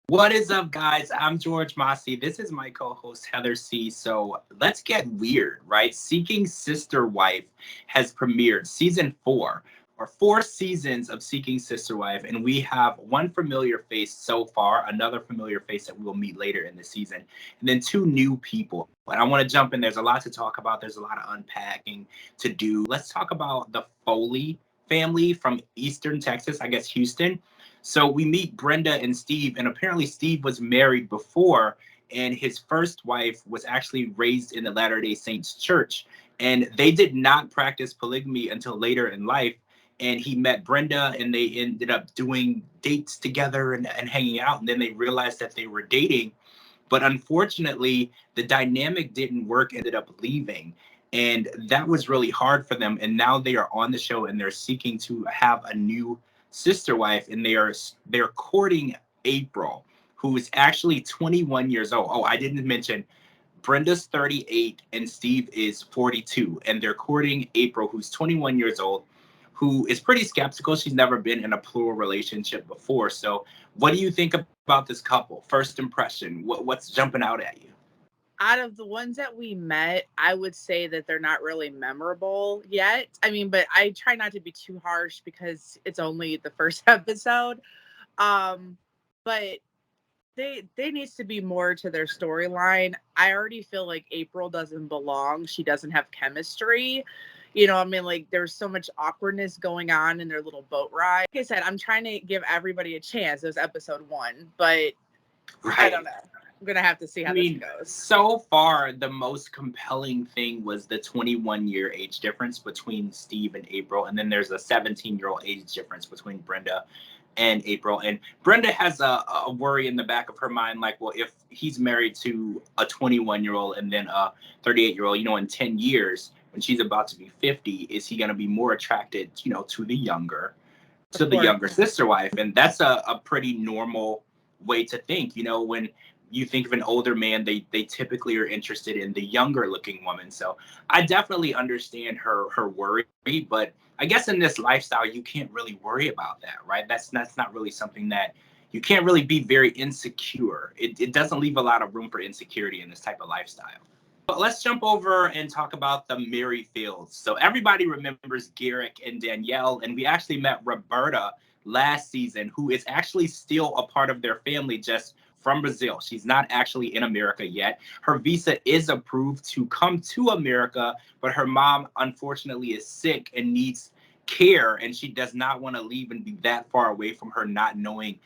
What is up, guys? I'm George Mossey. This is my co-host Heather C. So let's get weird, right? Seeking Sister Wife has premiered season 4, or 4 seasons of Seeking Sister Wife, and we have one familiar face so far, another familiar face that we'll meet later in the season, and then two new people. And I want to jump in. There's a lot to talk about. There's a lot of unpacking to do. Let's talk about the Foley family from Eastern Texas, I guess Houston. So we meet Brenda and Steve, and apparently Steve was married before, and his first wife was actually raised in the Latter day Saints church. And they did not practice polygamy until later in life. And he met Brenda, and they ended up doing dates together and hanging out. And then they realized that they were dating. But unfortunately, the dynamic didn't work, ended up leaving. And that was really hard for them. And now they are on the show and they're seeking to have a new sister wife, and they're courting April, who is actually 21 years old. Oh, I didn't mention Brenda's 38 and Steve is 42, and they're courting April, who's 21 years old, who is pretty skeptical. She's never been in a plural relationship before. So, what do you think about this couple? First impression, what's jumping out at you? Out of the ones that we met, I would say that they're not really memorable yet. I mean, but I try not to be too harsh because it's only the first episode. Um, but they needs to be more to their storyline. I already feel like April doesn't belong. She doesn't have chemistry. I mean, like there's so much awkwardness going on in their little boat ride. Like I said, I'm trying to give everybody a chance. It was episode 1, but I don't Right. know. I'm gonna have to see I how this mean, goes. so far, the most compelling thing was the 21-year age difference between Steve and April. And then there's a 17-year-old age difference between Brenda and April. And Brenda has a worry in the back of her mind like, well, if he's married to a 21-year-old and then a 38-year-old, in 10 years, when she's about to be 50, is he going to be more attracted, to Of the course. younger sister wife? And that's a pretty normal way to think. When you think of an older man, they typically are interested in the younger looking woman. So I definitely understand her worry, but I guess in this lifestyle you can't really worry about that, right? That's not really something that you can't really be very insecure. It doesn't leave a lot of room for insecurity in this type of lifestyle. But let's jump over and talk about the Merrifields. So everybody remembers Garrick and Danielle, and we actually met Roberta last season, who is actually still a part of their family, just from Brazil. She's not actually in America yet. Her visa is approved to come to America, but her mom, unfortunately, is sick and needs care, and she does not want to leave and be that far away from her, not knowing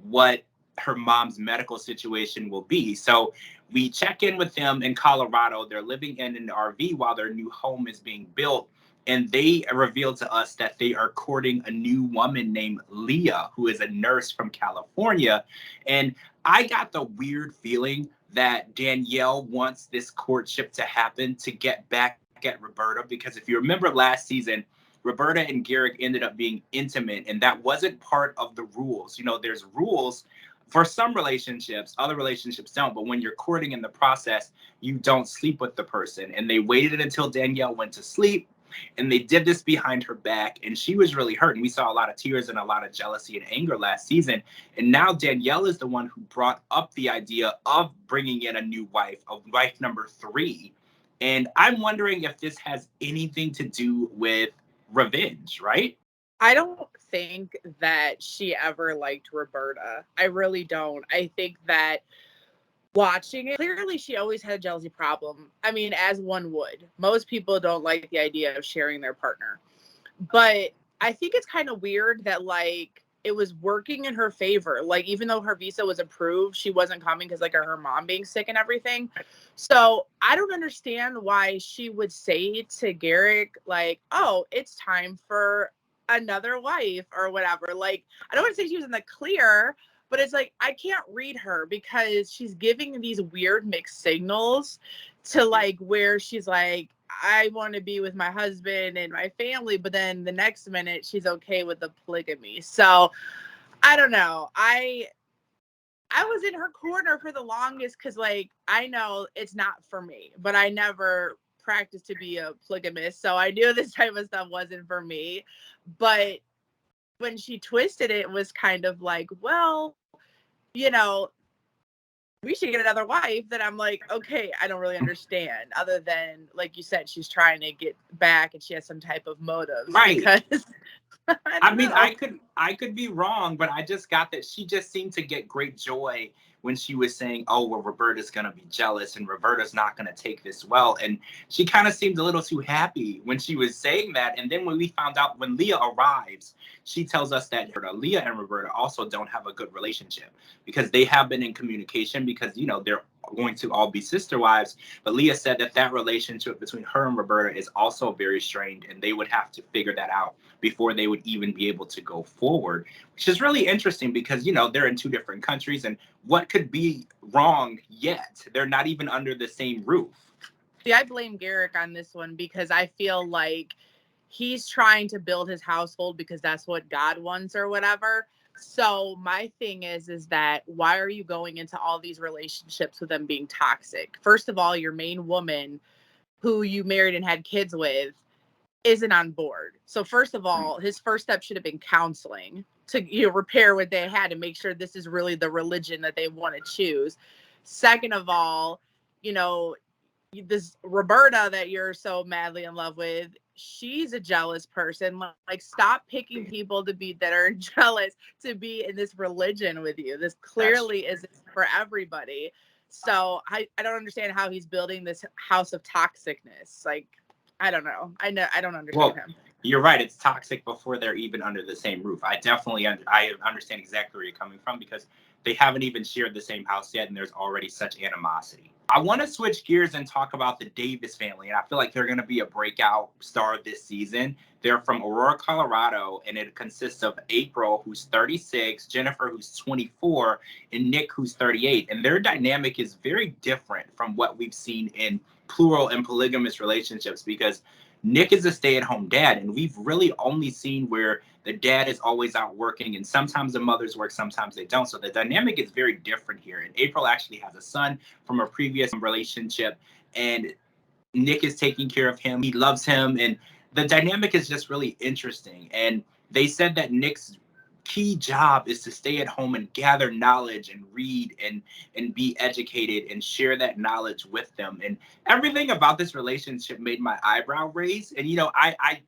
what her mom's medical situation will be. So we check in with them in Colorado. They're living in an RV while their new home is being built. And they revealed to us that they are courting a new woman named Leah, who is a nurse from California. And I got the weird feeling that Danielle wants this courtship to happen to get back at Roberta. Because if you remember last season, Roberta and Garrick ended up being intimate, and that wasn't part of the rules. There's rules for some relationships, other relationships don't. But when you're courting in the process, you don't sleep with the person. And they waited until Danielle went to sleep, and they did this behind her back. And she was really hurt. And we saw a lot of tears and a lot of jealousy and anger last season. And now Danielle is the one who brought up the idea of bringing in a wife number 3. And I'm wondering if this has anything to do with revenge, right? I don't think that she ever liked Roberta. I really don't. I think that watching it, clearly she always had a jealousy problem. I mean, as one would. Most people don't like the idea of sharing their partner. But I think it's kind of weird that, like, it was working in her favor. Like, even though her visa was approved, she wasn't coming because, like, her mom being sick and everything. So I don't understand why she would say to Garrick, like, oh, it's time for another wife or whatever. Like, I don't want to say she was in the clear, but it's like, I can't read her because she's giving these weird mixed signals to, like, where she's like, I want to be with my husband and my family, but then the next minute she's okay with the polygamy. So I don't know. I was in her corner for the longest because, like, I know it's not for me, but I never practiced to be a polygamist, so I knew this type of stuff wasn't for me. But when she twisted it, it was kind of like, well, you know, we should get another wife. Then I'm like, okay, I don't really understand. Other than, like you said, she's trying to get back and she has some type of motives Right. because I I don't mean, know. I could be wrong, but I just got that she just seemed to get great joy when she was saying, "Oh, well, Roberta's gonna be jealous, and Roberta's not gonna take this well." And she kind of seemed a little too happy when she was saying that. And then when we found out when Leah arrives, she tells us that Leah and Roberta also don't have a good relationship because they have been in communication because they're going to all be sister wives. But Leah said that that relationship between her and Roberta is also very strained, and they would have to figure that out before they would even be able to go forward, which is really interesting because, they're in two different countries and what could be wrong yet? They're not even under the same roof. See, I blame Garrick on this one because I feel like he's trying to build his household because that's what God wants or whatever. So my thing is that why are you going into all these relationships with them being toxic? First of all, your main woman who you married and had kids with isn't on board. So first of all, his first step should have been counseling to repair what they had and make sure this is really the religion that they want to choose. Second of all, you know, this Roberta that you're so madly in love with, she's a jealous person. Like, stop picking people to be that are jealous to be in this religion with you. This clearly isn't for everybody. So I don't understand how he's building this house of toxicness. Like, I don't know. I don't understand him. You're right. It's toxic before they're even under the same roof. I definitely I understand exactly where you're coming from because they haven't even shared the same house yet, and there's already such animosity. I want to switch gears and talk about the Davis family, and I feel like they're going to be a breakout star this season. They're from Aurora, Colorado, and it consists of April, who's 36, Jennifer, who's 24, and Nick, who's 38. And their dynamic is very different from what we've seen in plural and polygamous relationships because Nick is a stay-at-home dad, and we've really only seen where the dad is always out working, and sometimes the mothers work, sometimes they don't. So the dynamic is very different here. And April actually has a son from a previous relationship, and Nick is taking care of him. He loves him, and the dynamic is just really interesting. And they said that Nick's key job is to stay at home and gather knowledge and read and be educated and share that knowledge with them. And everything about this relationship made my eyebrow raise. And I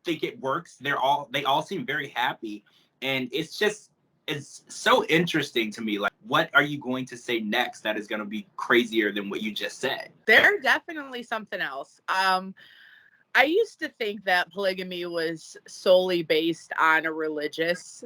think it works. They all seem very happy, and it's so interesting to me. Like, what are you going to say next that is going to be crazier than what you just said? They're definitely something else. I used to think that polygamy was solely based on a religious,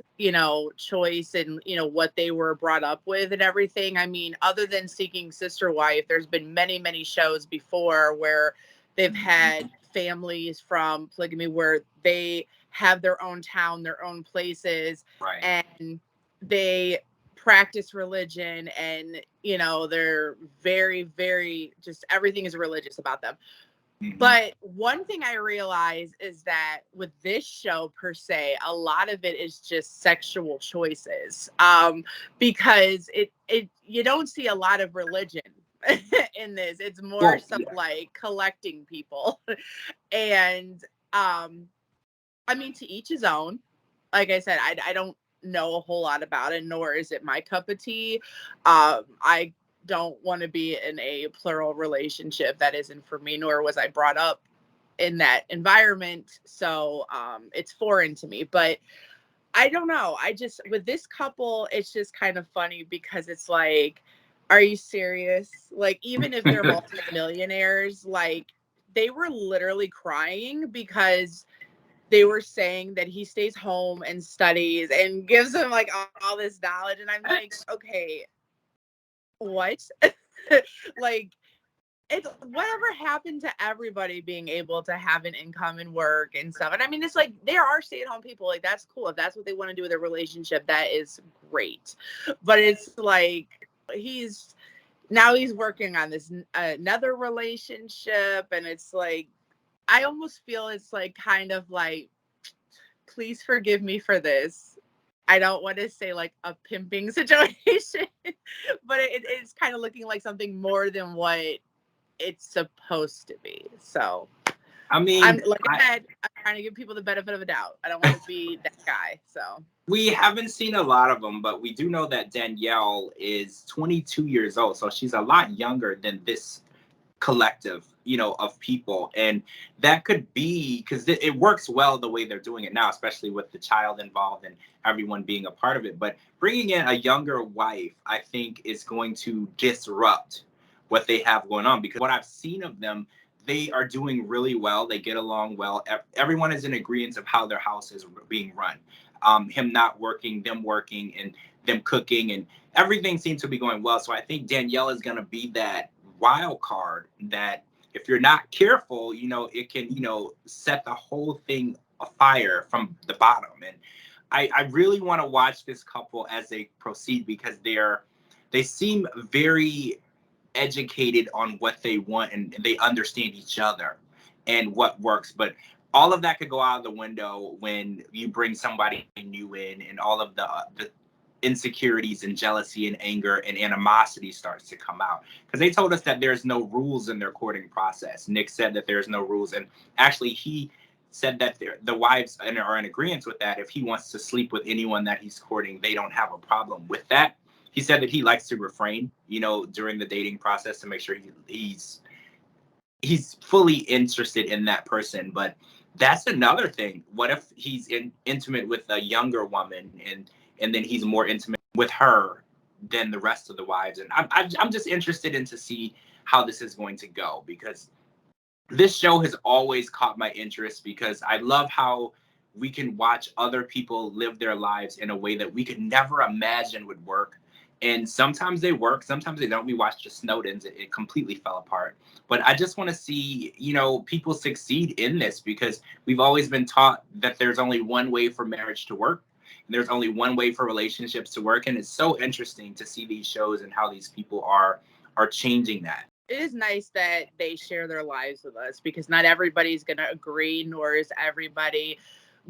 choice and, what they were brought up with and everything. I mean, other than Seeking Sister Wife, there's been many, many shows before where they've had families from polygamy where they have their own town, their own places, Right. and they practice religion and, they're very, very, just everything is religious about them. But one thing I realize is that with this show per se, a lot of it is just sexual choices. Because it you don't see a lot of religion in this. It's more like collecting people. And I mean, to each his own. Like I said, I don't know a whole lot about it, nor is it my cup of tea. I don't want to be in a plural relationship. That isn't for me, nor was I brought up in that environment. So it's foreign to me. But I don't know. With this couple, it's just kind of funny because it's like, are you serious? Like, even if they're multimillionaires, like, they were literally crying because they were saying that he stays home and studies and gives them like all this knowledge. And I'm like, okay, what? Like, it's whatever happened to everybody being able to have an income and work and stuff. And I mean, it's like, there are stay-at-home people, like, that's cool. If that's what they want to do with their relationship, that is great. But it's like, he's working on this another relationship, and it's like, I almost feel it's like kind of like, please forgive me for this. I don't want to say like a pimping situation, but it's kind of looking like something more than what it's supposed to be. So I I'm mean, like I said, I'm trying to give people the benefit of a doubt. I don't want to be that guy. So we haven't seen a lot of them, but we do know that Danielle is 22 years old, so she's a lot younger than this collective, of people. And that could be because it works well the way they're doing it now, especially with the child involved and everyone being a part of it. But bringing in a younger wife, I think, is going to disrupt what they have going on, because what I've seen of them, they are doing really well. They get along well. Everyone is in agreement of how their house is being run. Him not working, them working, and them cooking, and everything seems to be going well. So I think Danielle is going to be that wild card that, if you're not careful, it can, set the whole thing afire from the bottom. And I really want to watch this couple as they proceed, because they seem very educated on what they want, and they understand each other and what works. But all of that could go out of the window when you bring somebody new in, and all of the insecurities and jealousy and anger and animosity starts to come out, because they told us that there's no rules in their courting process. Nick said that there's no rules, and actually he said that the wives are in agreement with that. If he wants to sleep with anyone that he's courting, they don't have a problem with that. He said that he likes to refrain, during the dating process, to make sure he's fully interested in that person. But that's another thing. What if he's intimate with a younger woman, and then he's more intimate with her than the rest of the wives? And I'm just interested in to see how this is going to go, because this show has always caught my interest, because I love how we can watch other people live their lives in a way that we could never imagine would work. And sometimes they work, sometimes they don't. We watched the Snowdens, it completely fell apart. But I just want to see, people succeed in this, because we've always been taught that there's only one way for marriage to work. And there's only one way for relationships to work. And it's so interesting to see these shows and how these people are changing that. it is nice that they share their lives with us, because not everybody's going to agree, nor is everybody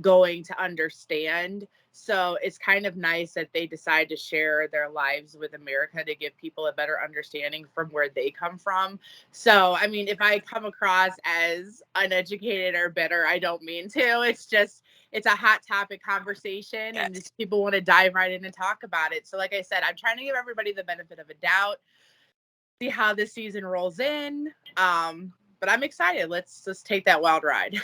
going to understand. So it's kind of nice that they decide to share their lives with America to give people a better understanding from where they come from. So, I mean, if I come across as uneducated or bitter, I don't mean to. It's just, it's a hot topic conversation, and just people want to dive right in and talk about it. So, like I said, I'm trying to give everybody the benefit of a doubt, see how this season rolls in. But I'm excited. Let's take that wild ride.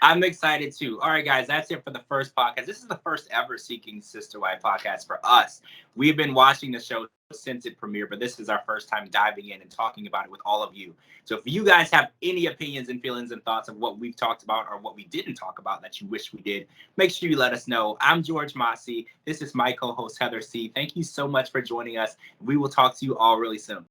I'm excited too. All right, guys, that's it for the first podcast. This is the first ever Seeking Sister Wife podcast for us. We've been watching the show since it premiered, but this is our first time diving in and talking about it with all of you. So if you guys have any opinions and feelings and thoughts of what we've talked about or what we didn't talk about that you wish we did, make sure you let us know. I'm George Mossey. This is my co-host, Heather C. Thank you so much for joining us. We will talk to you all really soon.